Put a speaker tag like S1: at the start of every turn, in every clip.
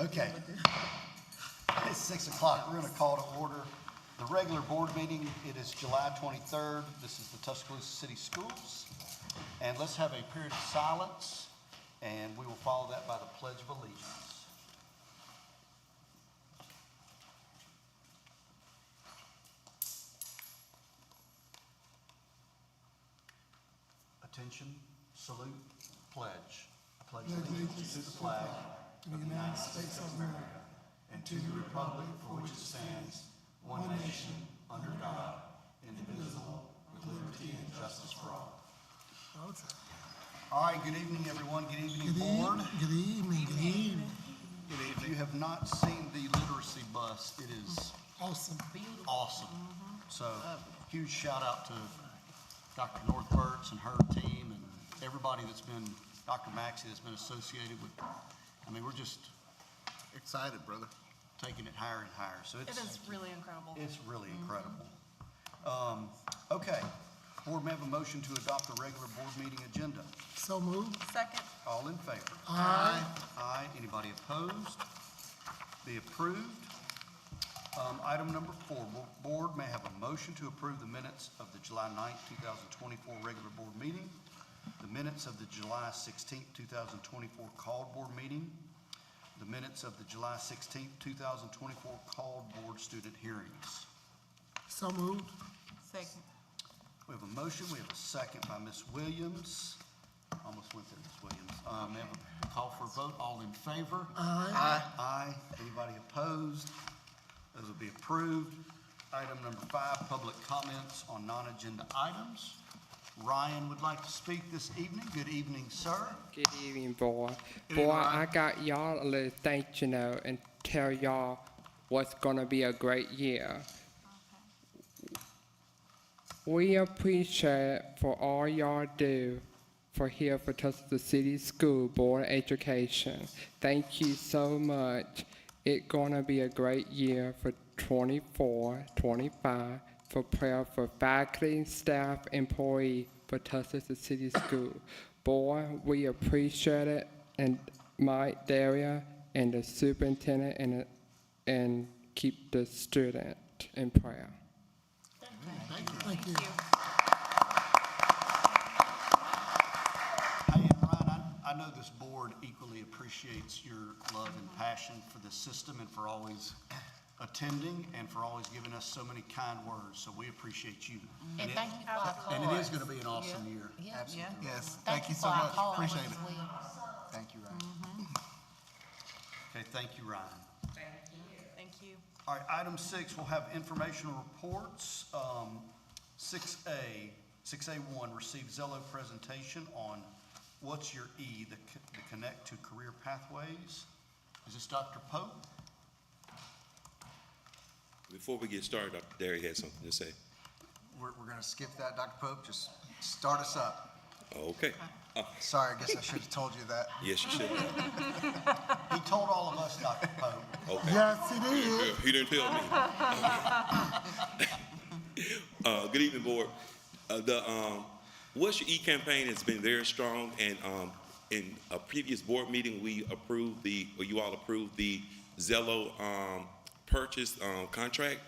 S1: Okay. It's 6 o'clock. We're going to call to order the regular board meeting. It is July 23rd. This is the Tuscaloosa City Schools. And let's have a period of silence, and we will follow that by the Pledge of Allegiance. Attention, salute, pledge. I pledge allegiance to the flag of the United States of America and to the republic for which it stands, one nation, under God, indivisible, with liberty and justice for all. All right, good evening, everyone. Good evening, board.
S2: Good evening, good evening.
S1: If you have not seen the literacy bus, it is
S2: Awesome.
S1: awesome. So, huge shout out to Dr. Northberts and her team and everybody that's been, Dr. Maxey that's been associated with, I mean, we're just
S3: Excited, brother.
S1: taking it higher and higher. So
S4: It is really incredible.
S1: It's really incredible. Okay, board may have a motion to adopt the regular board meeting agenda.
S2: So moved.
S4: Second.
S1: All in favor?
S2: Aye.
S1: Aye. Anybody opposed? Be approved. Item number 4, board may have a motion to approve the minutes of the July 9th, 2024 regular board meeting, the minutes of the July 16th, 2024 called board meeting, the minutes of the July 16th, 2024 called board student hearings.
S2: So moved.
S4: Second.
S1: We have a motion, we have a second by Ms. Williams. Almost went there, Ms. Williams. May I have a call for a vote? All in favor?
S2: Aye.
S1: Aye. Anybody opposed? Those will be approved. Item number 5, public comments on non-agenda items. Ryan would like to speak this evening. Good evening, sir.
S5: Good evening, boy.
S1: evening,
S5: Boy,
S1: Ryan.
S5: I got y'all a little thank you note and tell y'all what's gonna be a great year. We appreciate for all y'all do for here for Tuscaloosa City School Board of Education. Thank you so much. It's gonna be a great year for 24, 25 for prayer for faculty, staff, employee for Tuscaloosa City School. Boy, we appreciate it, and Mike, Daria, and the superintendent, and keep the student in prayer.
S2: Thank you.
S1: Hey, and Ryan, I know this board equally appreciates your love and passion for the system and for always attending and for always giving us so many kind words. So we appreciate you.
S6: And thank you for our cards.
S1: And it is going to be an awesome year.
S6: Yeah.
S1: Absolutely.
S3: Yes,
S6: Thank you
S3: so
S6: for our
S3: much.
S6: cards
S3: Appreciate
S6: as
S3: it.
S6: well.
S3: Thank you, Ryan.
S1: Okay, thank you, Ryan.
S4: Thank you.
S1: All right, item 6, we'll have informational reports. 6A1, receive Zello presentation on What's Your E, the Connect to Career Pathways. Is this Dr. Pope?
S7: Before we get started, Dr. Derry had something to say.
S3: We're going to skip that, Dr. Pope. Just start us up.
S7: Okay.
S3: Sorry, I guess I should have told you that.
S7: Yes, you should.
S1: He told all of us, Dr. Pope.
S7: Okay.
S2: Yes, it is.
S7: He didn't tell me. Good evening, board. The What's Your E campaign has been very strong, and in a previous board meeting, you all approved the Zello purchase contract,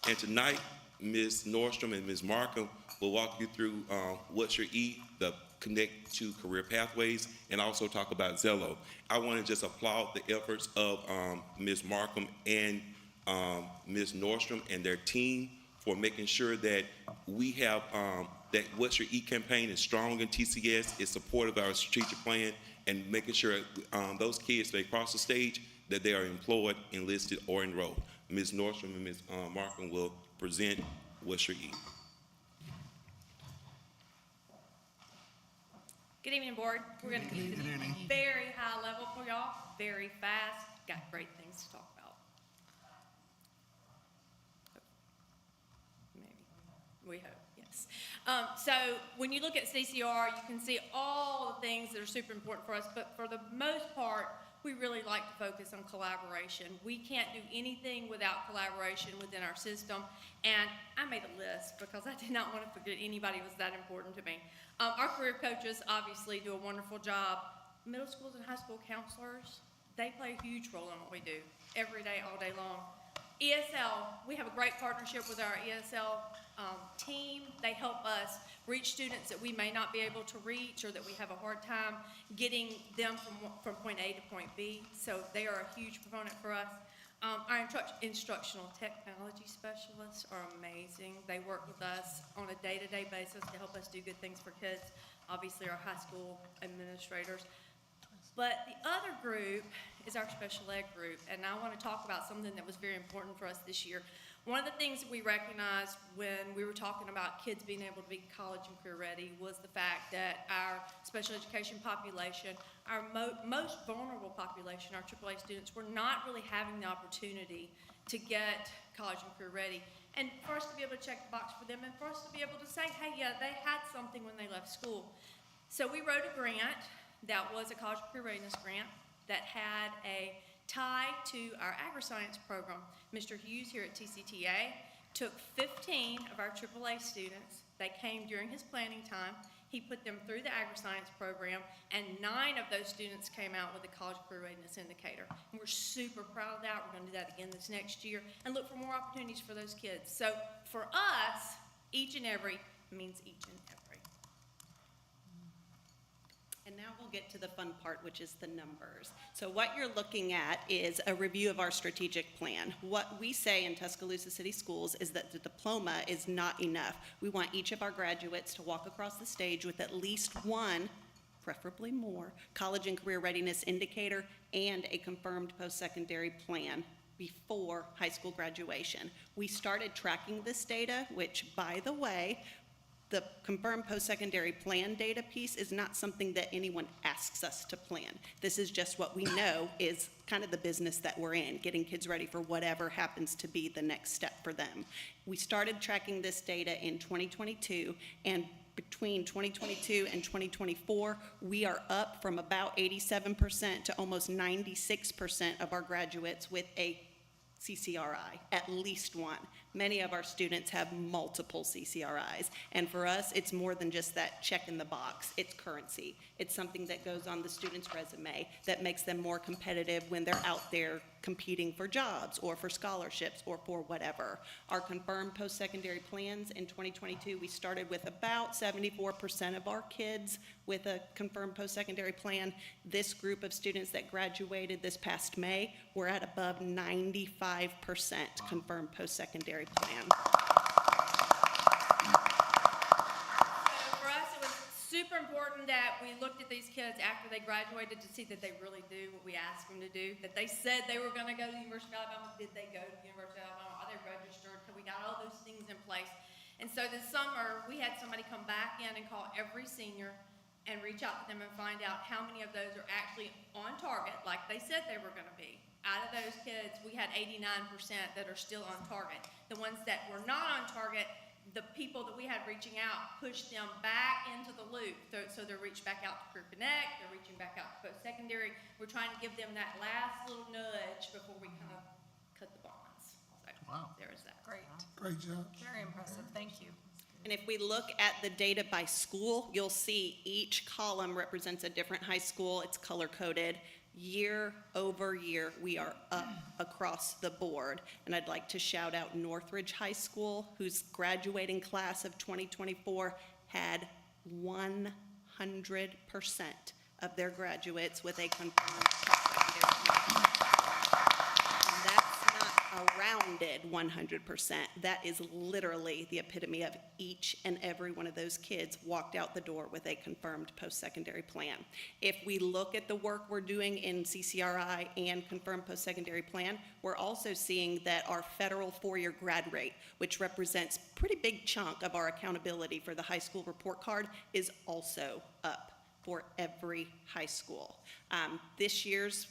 S7: and tonight, Ms. Nordstrom and Ms. Markham will walk you through What's Your E, the Connect to Career Pathways, and also talk about Zello. I want to just applaud the efforts of Ms. Markham and Ms. Nordstrom and their team for making sure that we have that What's Your E campaign is strong in TCS, is supportive of our strategic plan, and making sure those kids that cross the stage that they are employed, enlisted, or enrolled. Ms. Nordstrom and Ms. Markham will present What's Your E.
S8: Good evening, board. We're going to keep it very high level for y'all, very fast. Got great things to talk about. Maybe. We hope, yes. So when you look at CCR, you can see all the things that are super important for us, but for the most part, we really like to focus on collaboration. We can't do anything without collaboration within our system, and I made a list because I did not want to forget anybody was that important to me. Our career coaches obviously do a wonderful job. Middle schools and high school counselors, they play a huge role in what we do, every day, all day long. ESL, we have a great partnership with our ESL team. They help us reach students that we may not be able to reach or that we have a hard time getting them from point A to point B. So they are a huge proponent for us. Our instructional technology specialists are amazing. They work with us on a day-to-day basis to help us do good things for kids. Obviously, our high school administrators. But the other group is our special ed group, and I want to talk about something that was very important for us this year. One of the things that we recognized when we were talking about kids being able to be college and career ready was the fact that our special education population, our most vulnerable population, our AAA students, were not really having the opportunity to get college and career ready. And for us to be able to check the box for them and for us to be able to say, hey, yeah, they had something when they left school. So we wrote a grant that was a college career readiness grant that had a tie to our agri-science program. Mr. Hughes here at TCTA took 15 of our AAA students. They came during his planning time. He put them through the agri-science program, and 9 of those students came out with a college career readiness indicator. And we're super proud of that. We're going to do that again this next year and look for more opportunities for those kids. So for us, each and every means each and every.
S9: And now we'll get to the fun part, which is the numbers. So what you're looking at is a review of our strategic plan. What we say in Tuscaloosa City Schools is that the diploma is not enough. We want each of our graduates to walk across the stage with at least one, preferably more, college and career readiness indicator and a confirmed post-secondary plan before high school graduation. We started tracking this data, which, by the way, the confirmed post-secondary plan data piece is not something that anyone asks us to plan. This is just what we know is kind of the business that we're in, getting kids ready for whatever happens to be the next step for them. We started tracking this data in 2022, and between 2022 and 2024, we are up from about 87% to almost 96% of our graduates with a CCRI, at least one. Many of our students have multiple CCRIs, and for us, it's more than just that check in the box. It's currency. It's something that goes on the student's resume that makes them more competitive when they're out there competing for jobs or for scholarships or for whatever. Our confirmed post-secondary plans in 2022, we started with about 74% of our kids with a confirmed post-secondary plan. This group of students that graduated this past May, we're at above 95% confirmed post-secondary plan.
S8: For us, it was super important that we looked at these kids after they graduated to see that they really do what we asked them to do, that they said they were going to go to the University of Alabama. Did they go to the University of Alabama? Are they registered? We got all those things in place. And so this summer, we had somebody come back in and call every senior and reach out to them and find out how many of those are actually on target, like they said they were going to be. Out of those kids, we had 89% that are still on target. The ones that were not on target, the people that we had reaching out pushed them back into the loop. So they're reached back out to Career Connect, they're reaching back out to post-secondary. We're trying to give them that last little nudge before we kind of cut the bonds. So
S2: Wow.
S8: there is that.
S4: Great,
S2: Great job.
S4: very impressive, thank you.
S9: And if we look at the data by school, you'll see each column represents a different high school. It's color-coded. Year over year, we are up across the board. And I'd like to shout out Northridge High School, whose graduating class of 2024 had 100% of their graduates with a confirmed post-secondary plan. That's not a rounded 100%. That is literally the epitome of each and every one of those kids walked out the door with a confirmed post-secondary plan. If we look at the work we're doing in CCRI and confirmed post-secondary plan, we're also seeing that our federal four-year grad rate, which represents a pretty big chunk of our accountability for the high school report card, is also up for every high school. This year's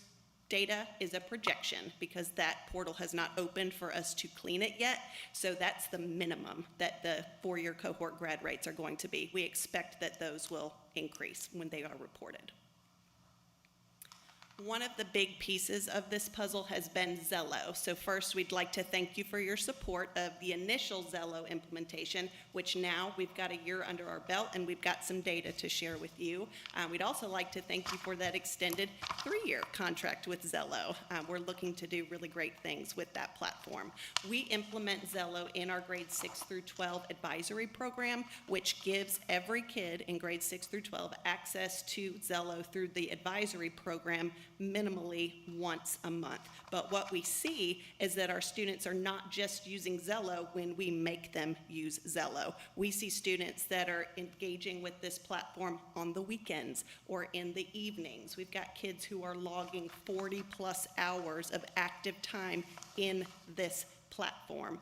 S9: data is a projection because that portal has not opened for us to clean it yet. So that's the minimum that the four-year cohort grad rates are going to be. We expect that those will increase when they are reported. One of the big pieces of this puzzle has been Zello. So first, we'd like to thank you for your support of the initial Zello implementation, which now we've got a year under our belt and we've got some data to share with you. We'd also like to thank you for that extended 3-year contract with Zello. We're looking to do really great things with that platform. We implement Zello in our grades 6 through 12 advisory program, which gives every kid in grades 6 through 12 access to Zello through the advisory program minimally once a month. But what we see is that our students are not just using Zello when we make them use Zello. We see students that are engaging with this platform on the weekends or in the evenings. We've got kids who are logging 40+ hours of active time in this platform.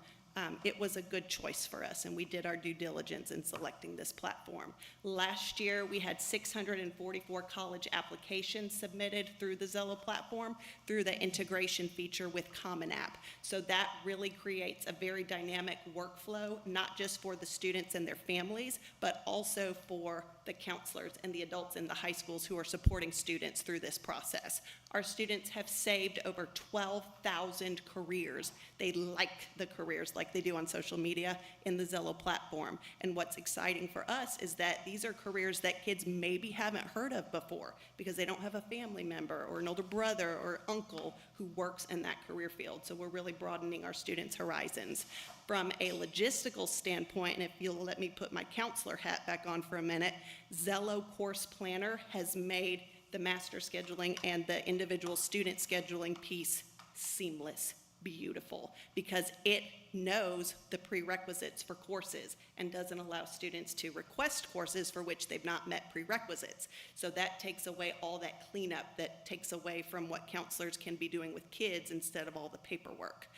S9: It was a good choice for us, and we did our due diligence in selecting this platform. Last year, we had 644 college applications submitted through the Zello platform through the integration feature with Common App. So that really creates a very dynamic workflow, not just for the students and their families, but also for the counselors and the adults in the high schools who are supporting students through this process. Our students have saved over 12,000 careers. They like the careers like they do on social media in the Zello platform. And what's exciting for us is that these are careers that kids maybe haven't heard of before because they don't have a family member or an older brother or uncle who works in that career field. So we're really broadening our students' horizons. From a logistical standpoint, and if you'll let me put my counselor hat back on for a minute, Zello Course Planner has made the master scheduling and the individual student scheduling piece seamless, beautiful, because it knows the prerequisites for courses and doesn't allow students to request courses for which they've not met prerequisites. So that takes away all that cleanup that takes away from what counselors can be doing with kids instead of all the paperwork.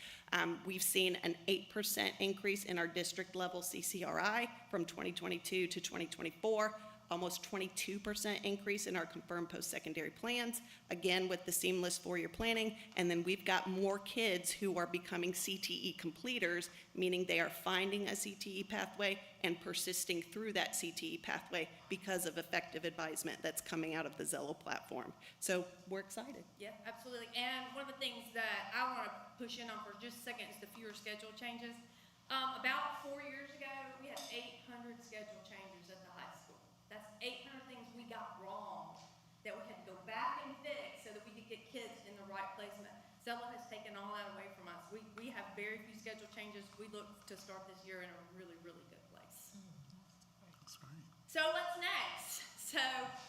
S9: We've seen an 8% increase in our district level CCRI from 2022 to 2024. Almost 22% increase in our confirmed post-secondary plans, again with the seamless 4-year planning, and then we've got more kids who are becoming CTE completers, meaning they are finding a CTE pathway and persisting through that CTE pathway because of effective advisement that's coming out of the Zello platform. So we're excited.
S8: Yeah, absolutely. And one of the things that I want to push in on for just a second is the fewer schedule changes. About 4 years ago, we had 800 schedule changes at the high school. That's 800 things we got wrong that we had to go back and fix so that we could get kids in the right placement. Zello has taken all that away from us. We have very few schedule changes. We look to start this year in a really, really good place.
S2: That's great.
S8: So what's next? So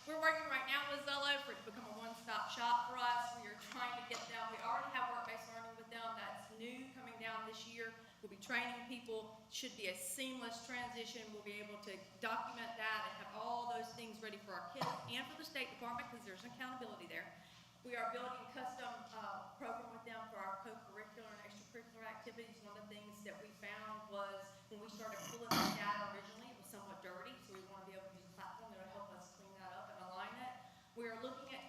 S8: we're working right now with Zello for it to become a one-stop shop for us. We are trying to get them. We already have work-based learning with them. That's new coming down this year. We'll be training people. Should be a seamless transition. We'll be able to document that and have all those things ready for our kids and for the State Department because there's accountability there. We are building a custom program with them for our co-curricular and extracurricular activities. One of the things that we found was when we started pulling the data originally, it was somewhat dirty, so we want to be able to use a platform that will help us clean that up and align it. We are looking at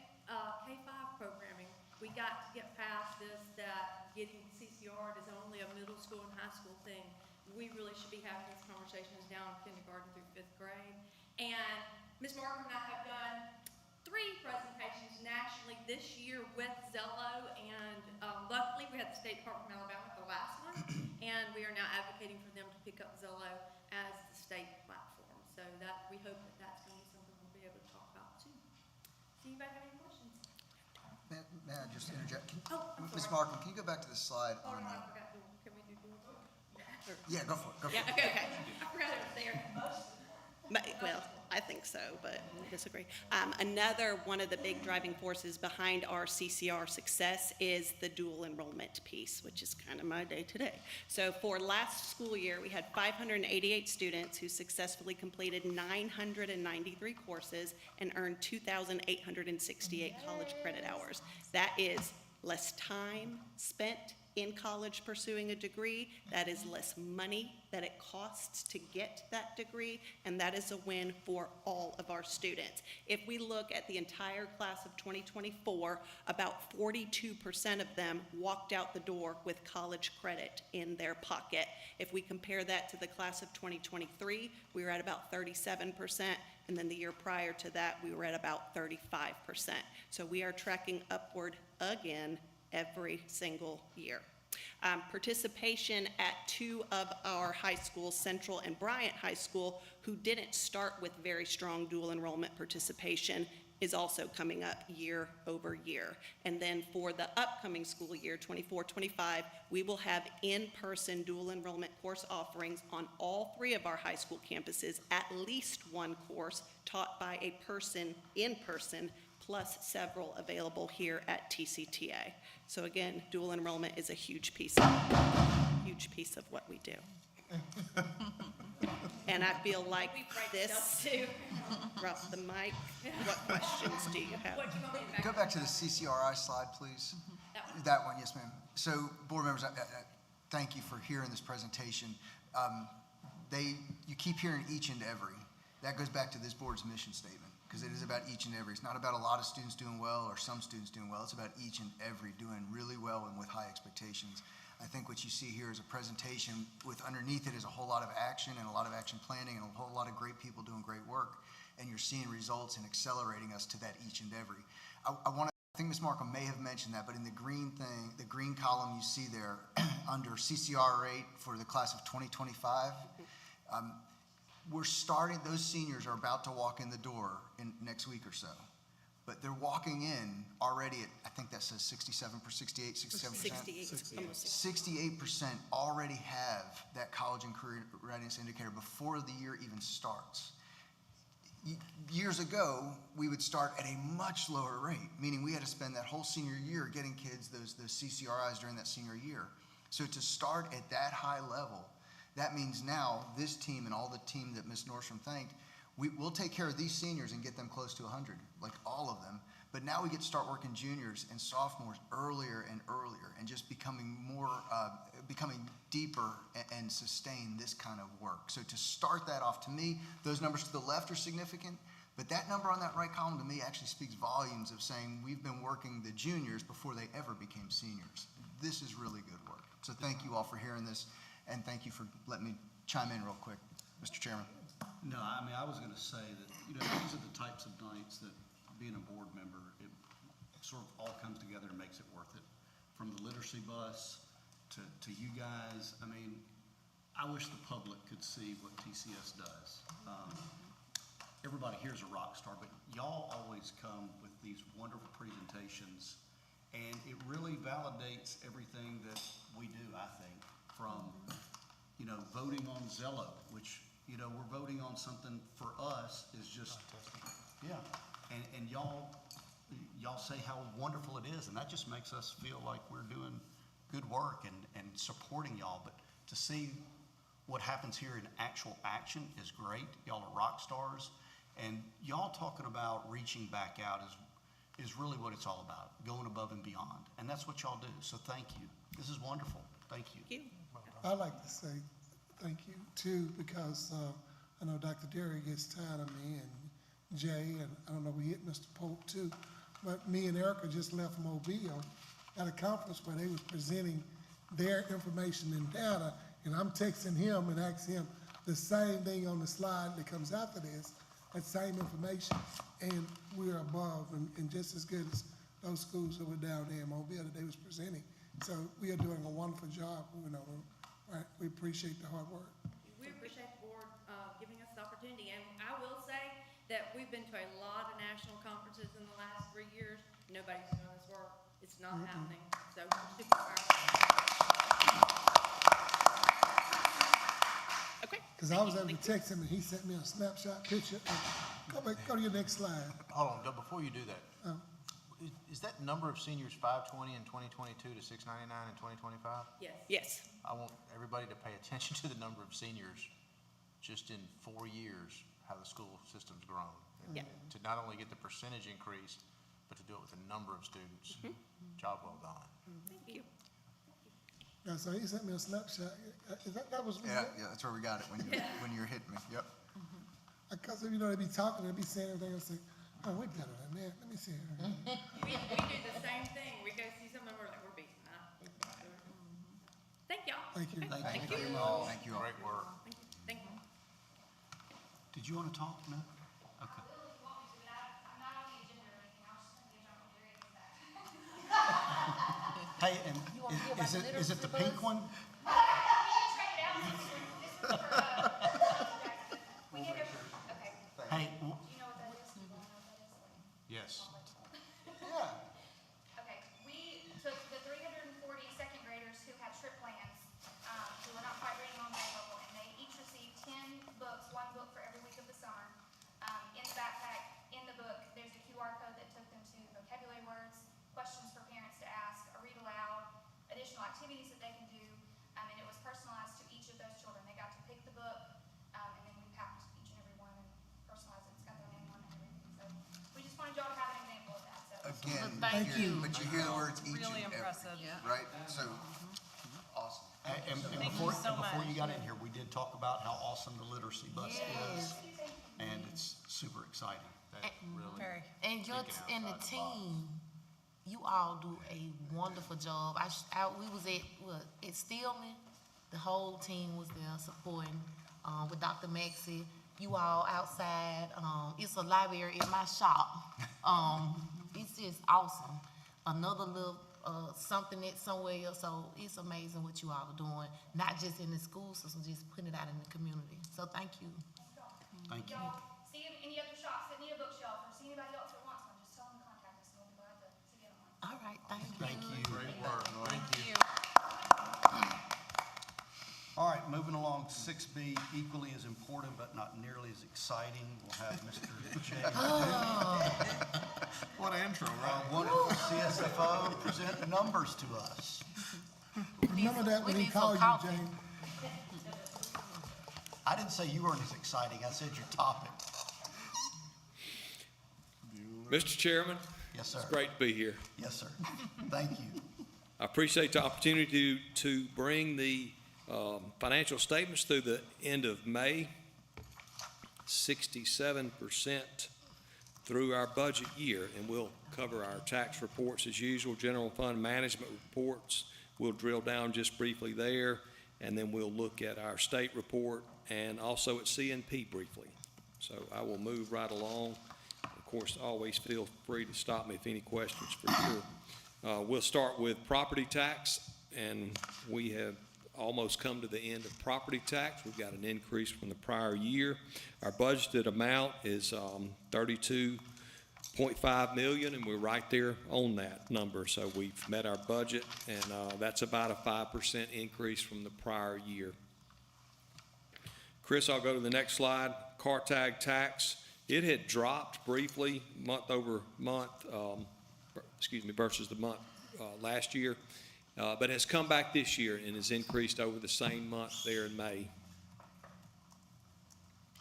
S8: K-5 programming. We got to get past this, that getting CCR is only a middle school and high school thing. We really should be having these conversations down in kindergarten through 5th grade. And Ms. Markham and I have done 3 presentations nationally this year with Zello, and luckily we had the State Department of Alabama at the last one, and we are now advocating for them to pick up Zello as the state platform. So that we hope that that's going to be something we'll be able to talk about too. Does anybody have any questions?
S3: May I just interject?
S8: I'm
S3: Ms.
S8: sorry.
S3: Markham, can you go back to the slide
S8: Oh,
S3: on
S8: no, I
S3: the,
S8: forgot. Can we do dual?
S3: yeah, go for it, go for
S8: Yeah,
S3: it.
S8: okay. I forgot it was there.
S9: Well, I think so, but I disagree. Another one of the big driving forces behind our CCR success is the dual enrollment piece, which is kind of my day today. So for last school year, we had 588 students who successfully completed 993 courses and earned 2,868 college credit hours. That is less time spent in college pursuing a degree. That is less money that it costs to get that degree, and that is a win for all of our students. If we look at the entire class of 2024, about 42% of them walked out the door with college credit in their pocket. If we compare that to the class of 2023, we were at about 37%, and then the year prior to that, we were at about 35%. So we are tracking upward again every single year. Participation at two of our high schools, Central and Bryant High School, who didn't start with very strong dual enrollment participation, is also coming up year over year. And then for the upcoming school year, 24-25, we will have in-person dual enrollment course offerings on all three of our high school campuses, at least one course taught by a person in person, plus several available here at TCTA. So again, dual enrollment is a huge piece of what we do. And I feel like this, drop the mic. What questions do you have?
S8: What do you want me to back
S3: Go
S8: up?
S3: back to the CCRI slide, please.
S8: That one.
S3: That one, yes, ma'am. So, board members, thank you for hearing this presentation. You keep hearing each and every. That goes back to this board's mission statement, because it is about each and every. It's not about a lot of students doing well or some students doing well. It's about each and every doing really well and with high expectations. I think what you see here is a presentation with underneath it is a whole lot of action and a lot of action planning and a whole lot of great people doing great work. And you're seeing results and accelerating us to that each and every. I think Ms. Markham may have mentioned that, but in the green thing, the green column you see there under CCR rate for the class of 2025, we're starting, those seniors are about to walk in the door in next week or so. But they're walking in already at, I think that says 67%, 67%.
S9: 68, almost
S3: 68% already have that college and career readiness indicator before the year even starts. Years ago, we would start at a much lower rate, meaning we had to spend that whole senior year getting kids those CCRIs during that senior year. So to start at that high level, that means now this team and all the team that Ms. Nordstrom thanked, we'll take care of these seniors and get them close to 100, like all of them. But now we get to start working juniors and sophomores earlier and earlier and just becoming more, becoming deeper and sustain this kind of work. So to start that off, to me, those numbers to the left are significant, but that number on that right column to me actually speaks volumes of saying we've been working the juniors before they ever became seniors. This is really good work. So thank you all for hearing this, and thank you for letting me chime in real quick, Mr. Chairman.
S1: No, I mean, I was gonna say that, these are the types of nights that being a board member, it sort of all comes together and makes it worth it. From the literacy bus to you guys, I mean, I wish the public could see what TCS does. Everybody here's a rock star, but y'all always come with these wonderful presentations, and it really validates everything that we do, I think, from, voting on Zello, which, we're voting on something for us is just, yeah. And y'all say how wonderful it is, and that just makes us feel like we're doing good work and supporting y'all. But to see what happens here in actual action is great. Y'all are rock stars, and y'all talking about reaching back out is really what it's all about, going above and beyond. And that's what y'all do, so thank you. This is wonderful, thank you.
S9: Thank you.
S2: I'd like to say thank you too, because I know Dr. Derry gets tired of me and Jay, and I don't know, we hit Mr. Pope too, but me and Erica just left Mobile at a conference where they was presenting their information and data, and I'm texting him and asking him the same thing on the slide that comes after this, that same information, and we're above and just as good as those schools that were down there in Mobile that they was presenting. So we are doing a wonderful job, right? We appreciate the hard work.
S8: We appreciate the board giving us the opportunity, and I will say that we've been to a lot of national conferences in the last 3 years. Nobody's doing this work. It's not happening. So we're super proud.
S9: Okay.
S2: Because I was able to text him and he sent me a snapshot picture. Go to your next slide.
S10: Hold on, Doug, before you do that, is that number of seniors 520 in 2022 to 699 in 2025?
S8: Yes.
S9: Yes.
S10: I want everybody to pay attention to the number of seniors just in 4 years, how the school system's grown.
S9: Yeah.
S10: And to not only get the percentage increase, but to do it with a number of students. Job well done.
S9: Thank you.
S2: Yeah, so he sent me a snapshot. That was,
S3: Yeah, that's where we got it, when you were hitting me, yep.
S2: because, you know, they be talking, they be saying everything, I say, oh, we better than that, let me see.
S8: We do the same thing. We go see something, we're like, we're beating that. Thank y'all.
S2: Thank you.
S3: Thank you all. Thank you all.
S10: Great work.
S8: Thank you.
S1: Did you want to talk? No? Okay. Hey, and is it the pink one? Hey,
S10: Yes.
S6: Okay, we took the 340 second graders who had trip plans, who were not quite reading on grade level, and they each received 10 books, one book for every week of the summer. In the backpack, in the book, there's a QR code that took them to vocabulary words, questions for parents to ask, a read aloud, additional activities that they can do, and it was personalized to each of those children. They got to pick the book, and then we packed each and every one and personalized it. It's got their name on it and everything. So we just wanted y'all to have an example of that. So
S3: Again,
S6: Thank
S3: you- but you hear the words each
S4: Really
S3: and every,
S4: impressive.
S3: right? So, awesome.
S1: and before you got in here, we did talk about how awesome the literacy bus is. And it's super exciting.
S10: That really.
S4: Very.
S6: And
S10: thinking
S6: the
S10: outside the box.
S6: team, you all do a wonderful job. We was at Stillman, the whole team was there supporting, with Dr. Maxey. You all outside, it's a library in my shop. It's just awesome. Another little, something that's somewhere else, so it's amazing what you all are doing, not just in the school system, just putting it out in the community. So thank you.
S1: Thank you.
S6: Y'all see any other shops that need a bookshelf, or see anybody else that wants one, just tell them to contact us, and we'll be glad to get them one. All right, thank you.
S1: Thank you.
S10: Great work. Thank you.
S1: All right, moving along, 6B, equally as important but not nearly as exciting. We'll have Mr. Jay.
S10: What an intro, right?
S1: Wonderful CSFO present numbers to us.
S2: Remember that when
S6: we
S2: he
S6: need some
S2: called you,
S6: coffee.
S2: Jane.
S1: I didn't say you weren't as exciting, I said your topic.
S7: Mr. Chairman,
S1: Yes, sir.
S7: it's great to be here.
S1: Yes, sir. Thank you.
S7: I appreciate the opportunity to bring the financial statements through the end of May. 67% through our budget year, and we'll cover our tax reports as usual, general fund management reports. We'll drill down just briefly there, and then we'll look at our state report and also at CNP briefly. So I will move right along. Of course, always feel free to stop me if any questions for sure. We'll start with property tax, and we have almost come to the end of property tax. We've got an increase from the prior year. Our budgeted amount is $32.5 million, and we're right there on that number. So we've met our budget, and that's about a 5% increase from the prior year. Chris, I'll go to the next slide. Car tag tax. It had dropped briefly month over month, versus the month last year. But has come back this year and has increased over the same month there in May.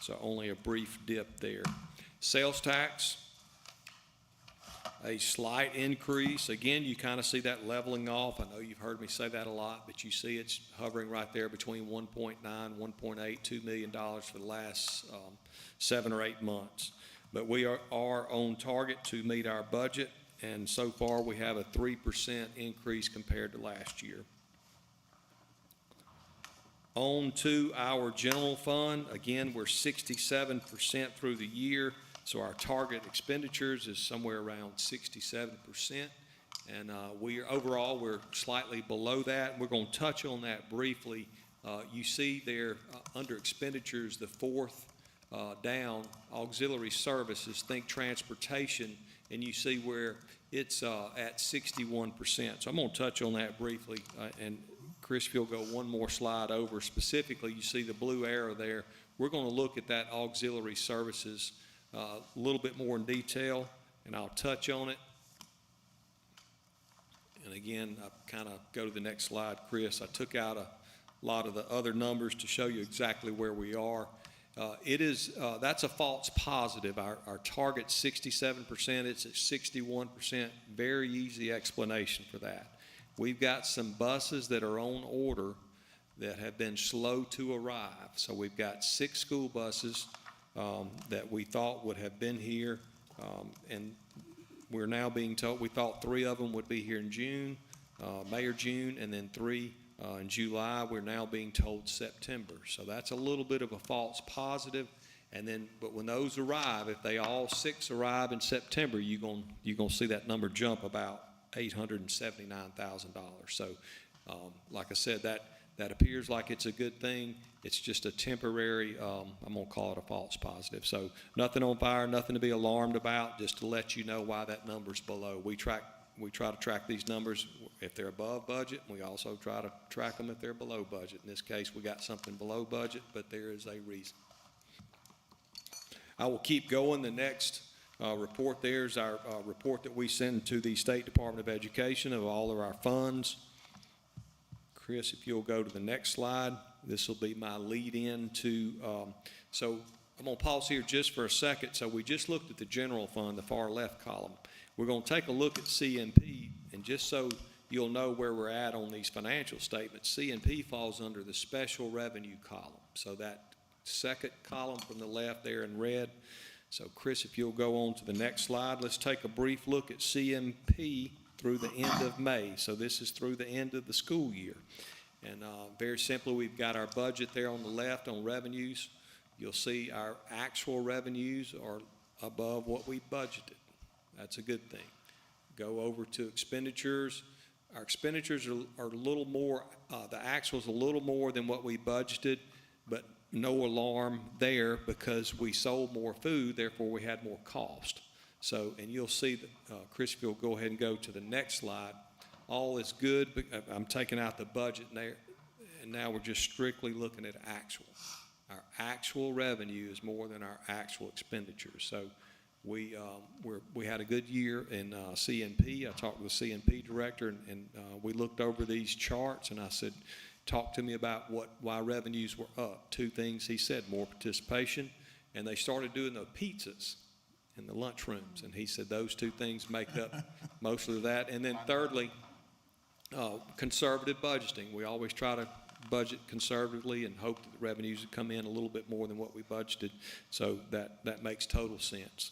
S7: So only a brief dip there. Sales tax, a slight increase. Again, you kind of see that leveling off. I know you've heard me say that a lot, but you see it's hovering right there between 1.9, 1.8, $2 million for the last 7 or 8 months. But we are on target to meet our budget. And so far, we have a 3% increase compared to last year. On to our general fund. Again, we're 67% through the year, so our target expenditures is somewhere around 67%. And overall, we're slightly below that. We're going to touch on that briefly. You see there under expenditures, the fourth down, auxiliary services, think transportation, and you see where it's at 61%. So I'm going to touch on that briefly. And Chris, if you'll go one more slide over, specifically, you see the blue arrow there. We're going to look at that auxiliary services a little bit more in detail, and I'll touch on it. And again, I kind of go to the next slide, Chris. I took out a lot of the other numbers to show you exactly where we are. That's a false positive. Our target's 67%, it's at 61%. Very easy explanation for that.
S11: we've got some buses that are on order that have been slow to arrive. So we've got 6 school buses that we thought would have been here, and we're now being told, we thought 3 of them would be here in June, May or June, and then 3 in July. We're now being told September. So that's a little bit of a false positive. And then, but when those arrive, if they all 6 arrive in September, you're gonna see that number jump about $879,000. So, like I said, that appears like it's a good thing. It's just a temporary, I'm gonna call it a false positive. So nothing on fire, nothing to be alarmed about, just to let you know why that number's below. We try to track these numbers if they're above budget, and we also try to track them if they're below budget. In this case, we got something below budget, but there is a reason. I will keep going. The next report there is our report that we send to the State Department of Education of all of our funds. Chris, if you'll go to the next slide, this will be my lead in to, so I'm gonna pause here just for a second. So we just looked at the general fund, the far left column. We're gonna take a look at CNP, and just so you'll know where we're at on these financial statements, CNP falls under the special revenue column. So that second column from the left there in red. So Chris, if you'll go on to the next slide, let's take a brief look at CNP through the end of May. So this is through the end of the school year. And very simply, we've got our budget there on the left on revenues. You'll see our actual revenues are above what we budgeted. That's a good thing. Go over to expenditures. Our expenditures are a little more, the actual's a little more than what we budgeted, but no alarm there because we sold more food, therefore we had more cost. So, and you'll see that, Chris, if you'll go ahead and go to the next slide, all is good, but I'm taking out the budget there, and now we're just strictly looking at actual. Our actual revenue is more than our actual expenditures. So we had a good year in CNP. I talked with the CNP director, and we looked over these charts, and I said, talk to me about why revenues were up. 2 things he said: more participation, and they started doing the pizzas in the lunchrooms. And he said those 2 things make up mostly of that. And then thirdly, conservative budgeting. We always try to budget conservatively and hope that the revenues would come in a little bit more than what we budgeted. So that makes total sense.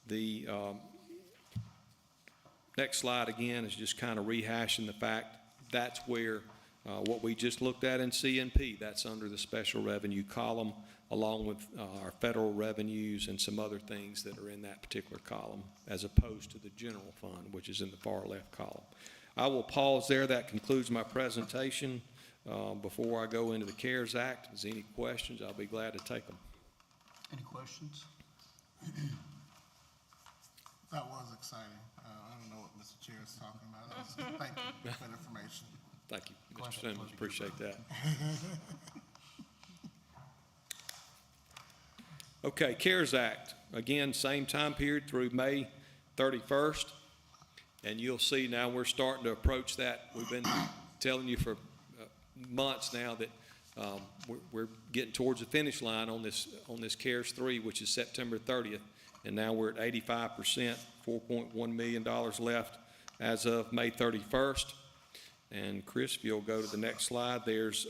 S11: The next slide, again, is just kind of rehashing the fact that's where what we just looked at in CNP, that's under the special revenue column, along with our federal revenues and some other things that are in that particular column, as opposed to the general fund, which is in the far left column. I will pause there. That concludes my presentation. Before I go into the CARES Act, if there's any questions, I'll be glad to take them.
S1: Any questions?
S12: That was exciting. I don't know what Mr. Chair is talking about. Thank you for the information.
S11: Thank you, Mr. Simmons. Appreciate that. Okay, CARES Act. Again, same time period through May 31st. And you'll see now we're starting to approach that. We've been telling you for months now that we're getting towards the finish line on this CARES 3, which is September 30th. And now we're at 85%, $4.1 million left as of May 31st. And Chris, if you'll go to the next slide, there's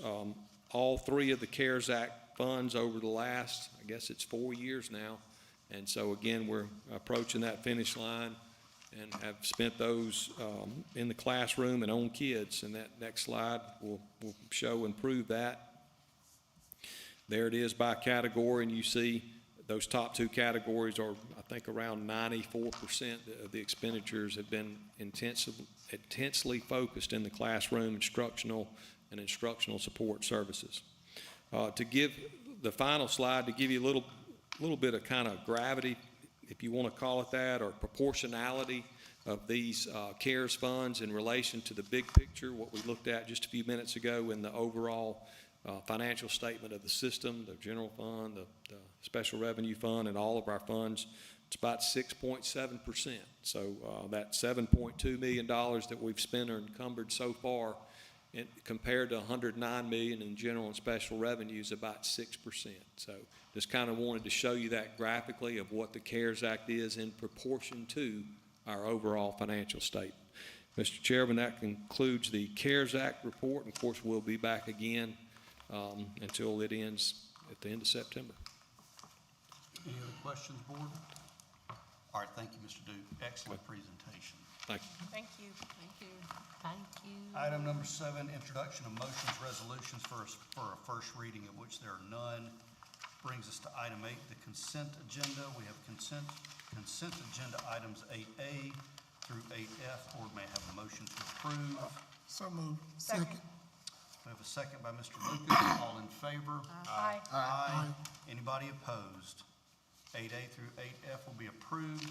S11: all 3 of the CARES Act funds over the last, I guess it's 4 years now. And so again, we're approaching that finish line and have spent those in the classroom and on kids. And that next slide will show and prove that. There it is by category, and you see those top 2 categories are, I think, around 94% of the expenditures have been intensely focused in the classroom, instructional support services. To give the final slide, to give you a little bit of kind of gravity, if you want to call it that, or proportionality of these CARES funds in relation to the big picture, what we looked at just a few minutes ago in the overall financial statement of the system, the general fund, the special revenue fund, and all of our funds. It's about 6.7%. So that $7.2 million that we've spent or encumbered so far, compared to $109 million in general and special revenues, about 6%. So just kind of wanted to show you that graphically of what the CARES Act is in proportion to our overall financial state. Mr. Chairman, that concludes the CARES Act report, and of course, we'll be back again until it ends at the end of September.
S1: Any other questions, board? All right, thank you, Mr. Duke. Excellent presentation.
S11: Thank you.
S4: Thank you. Thank you. Thank you.
S1: Item number 7, introduction of motions, resolutions for a first reading, of which there are none. Brings us to item 8, the consent agenda. We have consent agenda items 8A through 8F. Board may have a motion to approve.
S2: So moved.
S4: Second.
S1: We have a second by Mr. Lucas. All in favor?
S4: Aye.
S1: Aye. Anybody opposed? 8A through 8F will be approved.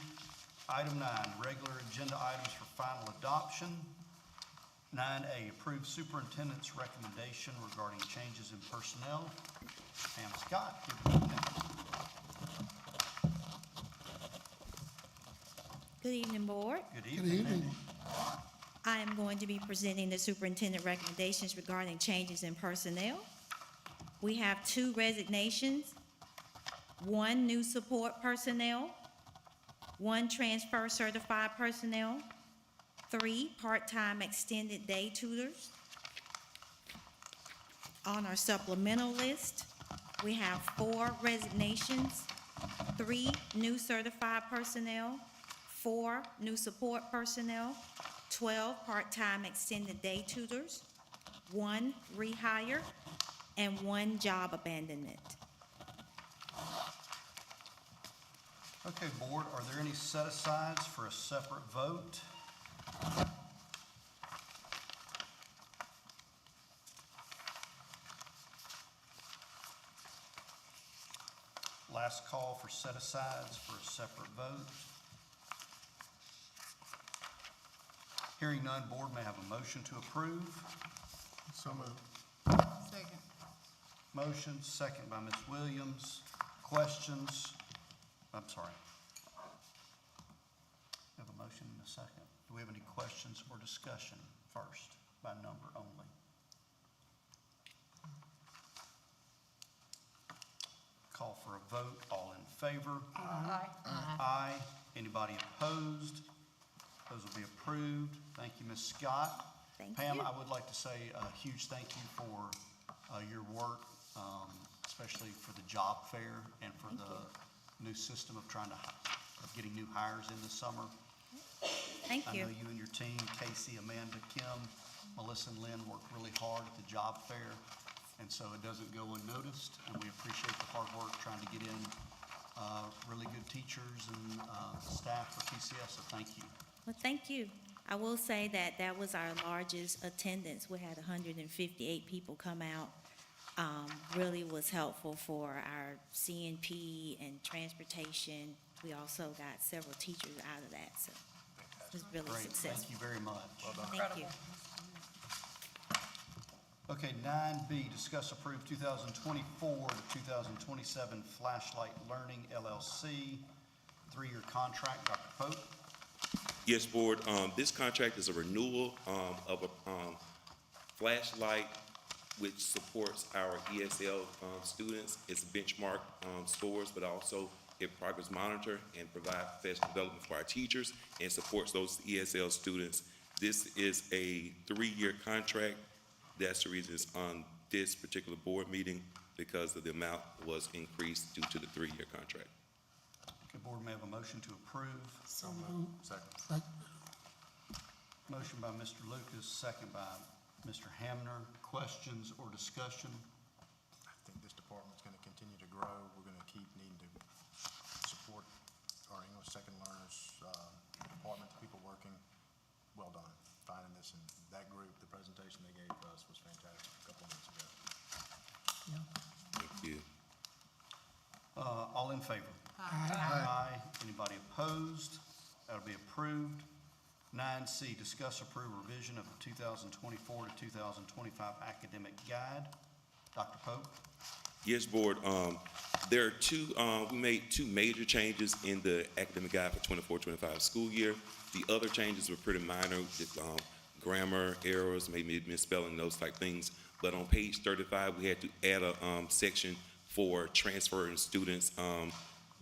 S1: Item 9, regular agenda items for final adoption. 9A, approve superintendent's recommendation regarding changes in personnel. Pam Scott, good evening.
S13: Good evening, Board.
S1: Good
S2: Good
S1: evening.
S2: evening.
S13: I am going to be presenting the superintendent recommendations regarding changes in personnel. We have 2 resignations, 1 new support personnel, 1 transfer certified personnel, 3 part-time extended day tutors. On our supplemental list, we have 4 resignations, 3 new certified personnel, 4 new support personnel, 12 part-time extended day tutors, 1 rehire, and 1 job abandonment.
S1: Okay, board, are there any set-asides for a separate vote? Last call for set-asides for a separate vote. Hearing none, board may have a motion to approve.
S12: So moved.
S4: Second.
S1: Motion, second by Ms. Williams. Questions? I'm sorry. We have a motion and a second. Do we have any questions or discussion first, by number only? Call for a vote. All in favor?
S4: Aye.
S1: Aye. Anybody opposed? Those will be approved. Thank you, Ms. Scott.
S13: Thank
S1: Pam,
S13: you.
S1: I would like to say a huge thank you for your work, especially for the job fair and for the new system of getting new hires in the summer.
S13: Thank
S1: I
S13: you.
S1: know you and your team, Casey, Amanda, Kim, Melissa, and Lynn worked really hard at the job fair, and so it doesn't go unnoticed, and we appreciate the hard work trying to get in really good teachers and staff for TCS, so thank you.
S13: Well, thank you. I will say that that was our largest attendance. We had 158 people come out. Really was helpful for our CNP and transportation. We also got several teachers out of that, so it was really
S1: Great,
S13: successful.
S1: thank you very much.
S13: Thank you.
S1: Okay, 9B, discuss approve 2024 to 2027 Flashlight Learning LLC, 3-year contract. Dr. Pope?
S7: Yes, Board, this contract is a renewal of a flashlight which supports our ESL students. It's benchmark scores, but also it progress monitor and provide professional development for our teachers and supports those ESL students. This is a 3-year contract. That's the reason it's on this particular board meeting, because of the amount was increased due to the 3-year contract.
S1: Okay, board may have a motion to approve.
S2: So moved.
S12: Second.
S1: Motion by Mr. Lucas, second by Mr. Hamner. Questions or discussion?
S12: I think this department's gonna continue to grow. We're gonna keep needing to support our English second learners, department, the people working. Well done, finding this, and that group, the presentation they gave us was fantastic a couple months ago.
S7: Thank you.
S1: All in favor? Aye. Anybody opposed? That'll be approved. 9C, discuss approve revision of the 2024 to 2025 academic guide. Dr. Pope?
S7: Yes, Board, there are we made 2 major changes in the academic guide for 24-25 school year. The other changes were pretty minor, grammar errors, maybe misspelling, those type things. But on page 35, we had to add a section for transferring students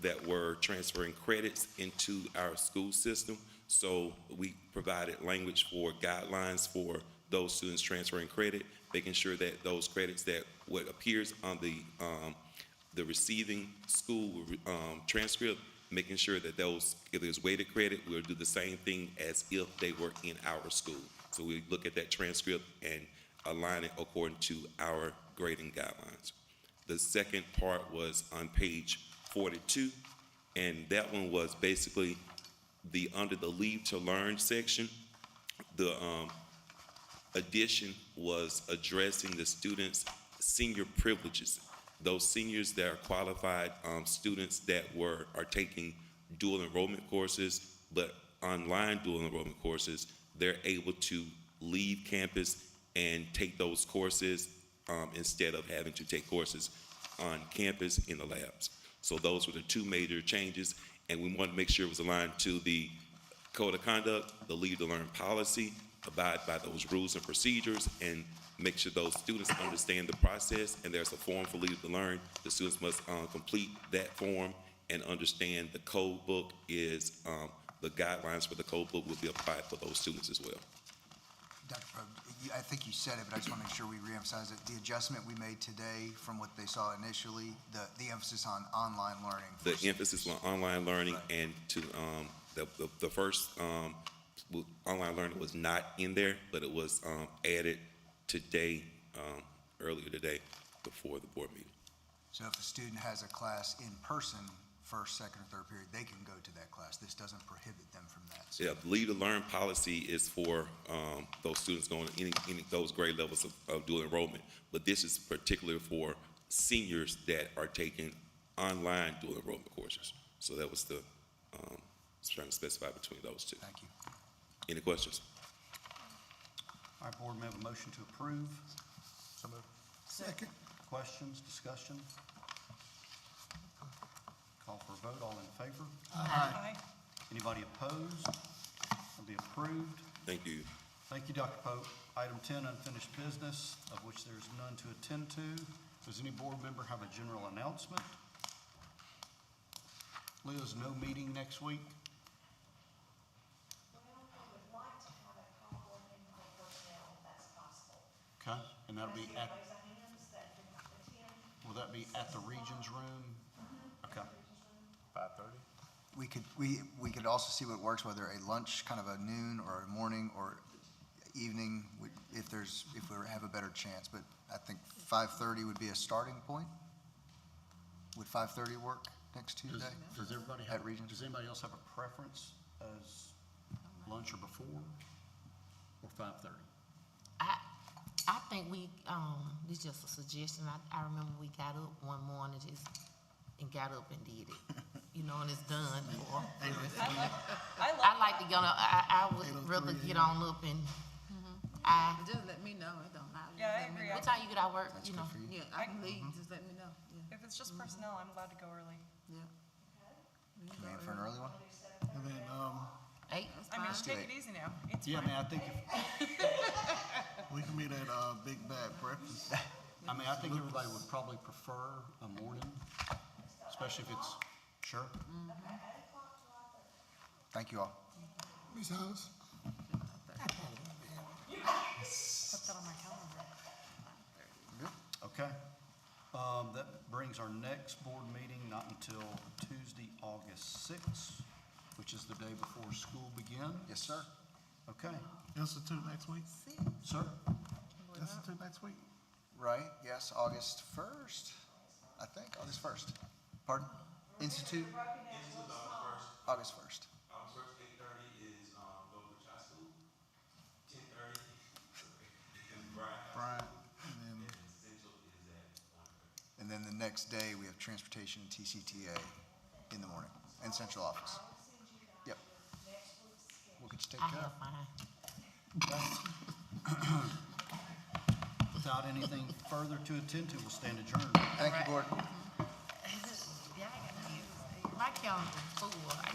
S7: that were transferring credits into our school system. So we provided language for guidelines for those students transferring credit, making sure that those credits that what appears on the receiving school transcript, making sure that those, if there's weighted credit, we'll do the same thing as if they were in our school. So we look at that transcript and align it according to our grading guidelines. The second part was on page 42, and that one was basically under the leave to learn section. The addition was addressing the students' senior privileges. Those seniors that are qualified students that are taking dual enrollment courses, but online dual enrollment courses, they're able to leave campus and take those courses instead of having to take courses on campus in the labs. So those were the two major changes, and we want to make sure it was aligned to the code of conduct, the leave to learn policy, abide by those rules and procedures, and make sure those students understand the process, and there's a form for leave to learn. The students must complete that form and understand the code book is, the guidelines for the code book will be applied for those students as well.
S3: Dr. Pope, I think you said it, but I just want to make sure we reemphasize it. The adjustment we made today from what they saw initially, the emphasis on online learning.
S7: The emphasis on online learning,
S3: Right.
S7: and to, the first online learning was not in there, but it was added today, earlier today, before the board meeting.
S3: So if a student has a class in person, first, second, or third period, they can go to that class. This doesn't prohibit them from that. So
S7: Yeah, leave to learn policy is for those students going to any those grade levels of dual enrollment, but this is particular for seniors that are taking online dual enrollment courses. So that was the trying to specify between those two.
S3: thank you.
S7: Any questions?
S1: All right, board, may I have a motion to approve?
S12: So moved.
S2: Second.
S1: Questions, discussion? Call for a vote, all in favor?
S4: Aye.
S1: Anybody opposed? Will be approved.
S7: Thank you.
S1: Thank you, Dr. Pope. Item 10, unfinished business, of which there is none to attend to. Does any board member have a general announcement? Liz, no meeting next week? Okay, and that'll be at, will that be at the Regions Room? Okay.
S12: 5:30?
S3: We could also see what works, whether a lunch, kind of a noon, or a morning, or evening, if we have a better chance. But I think 5:30 would be a starting point. Would 5:30 work next Tuesday?
S1: Does everybody
S3: At
S1: have,
S3: Regions?
S1: does anybody else have a preference as lunch or before, or 5:30?
S4: I think this is just a suggestion. I remember we got up one morning and got up and did it, and it's done. I like to get on, I would rather get on up and,
S14: Just let me know, it don't matter.
S15: Yeah, I agree.
S4: what time you get out work,
S3: That's good for you.
S14: Yeah, I can leave, just let me know, yeah,
S15: If it's just personnel, I'm allowed to go early.
S14: yeah.
S3: Can we aim for an early one?
S12: And then,
S4: 8,
S15: I mean,
S3: Let's do
S15: take
S3: it.
S15: it easy now. It's
S1: Yeah, I
S15: fine.
S1: mean, I think,
S12: we can meet at, Big Bad Breakfast.
S1: I think everybody would probably prefer a morning, especially if it's, sure?
S3: Thank you all.
S2: Ms. House?
S15: Put that on my calendar.
S1: Okay. That brings our next board meeting not until Tuesday, August 6th, which is the day before school begins.
S3: Yes, sir.
S1: Okay.
S12: Institute next week?
S1: Sir?
S12: Institute next week?
S3: Right, yes, August 1st, I think, August 1st. Pardon? Institute? August 1st.
S7: First 8:30 is go to Tuscaloosa. 10:30 is
S12: Brian, and then,
S7: Central is at 1:30.
S3: And then the next day, we have transportation and TCTA in the morning, and central office. Yep. We'll get you taken
S4: I
S3: care
S4: have
S3: of.
S4: mine.
S1: Without anything further to attend to, we'll stand adjourned.
S3: Thank you, board.
S4: Yeah, I got to use, my calendar's full. I